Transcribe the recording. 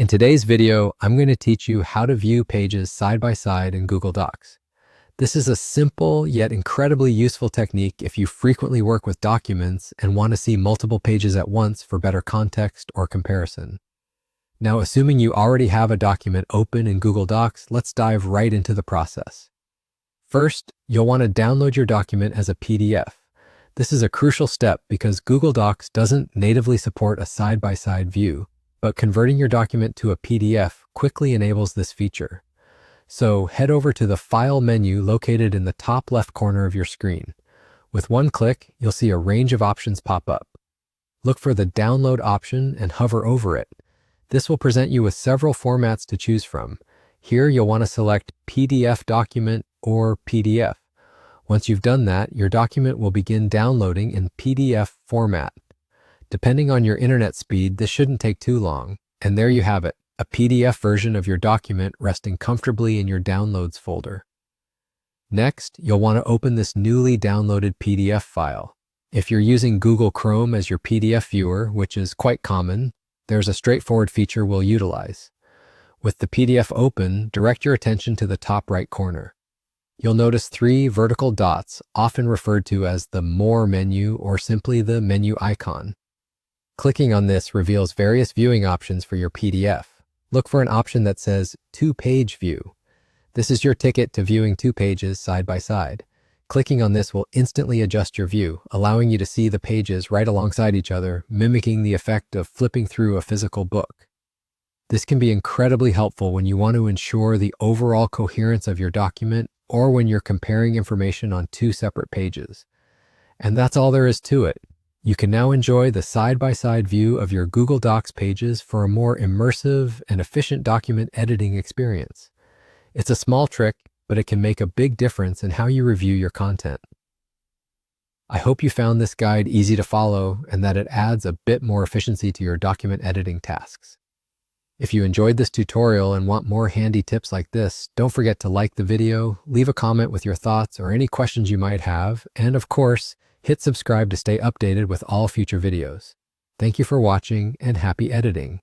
In today's video, I'm going to teach you how to view pages side by side in Google Docs. This is a simple yet incredibly useful technique if you frequently work with documents and want to see multiple pages at once for better context or comparison. Now, assuming you already have a document open in Google Docs, let's dive right into the process. First, you'll want to download your document as a PDF. This is a crucial step because Google Docs doesn't natively support a side-by-side view, but converting your document to a PDF quickly enables this feature. So head over to the File menu located in the top left corner of your screen. With one click, you'll see a range of options pop up. Look for the Download option and hover over it. This will present you with several formats to choose from. Here you'll want to select PDF document or PDF. Once you've done that, your document will begin downloading in PDF format. Depending on your internet speed, this shouldn't take too long. And there you have it, a PDF version of your document resting comfortably in your Downloads folder. Next, you'll want to open this newly downloaded PDF file. If you're using Google Chrome as your PDF viewer, which is quite common, there's a straightforward feature we'll utilize. With the PDF open, direct your attention to the top right corner. You'll notice three vertical dots, often referred to as the More menu or simply the menu icon. Clicking on this reveals various viewing options for your PDF. Look for an option that says Two-Page View. This is your ticket to viewing two pages side by side. Clicking on this will instantly adjust your view, allowing you to see the pages right alongside each other, mimicking the effect of flipping through a physical book. This can be incredibly helpful when you want to ensure the overall coherence of your document or when you're comparing information on two separate pages. And that's all there is to it. You can now enjoy the side-by-side view of your Google Docs pages for a more immersive and efficient document editing experience. It's a small trick, but it can make a big difference in how you review your content. I hope you found this guide easy to follow and that it adds a bit more efficiency to your document editing tasks. If you enjoyed this tutorial and want more handy tips like this, don't forget to like the video, leave a comment with your thoughts or any questions you might have, and of course, hit subscribe to stay updated with all future videos. Thank you for watching and happy editing.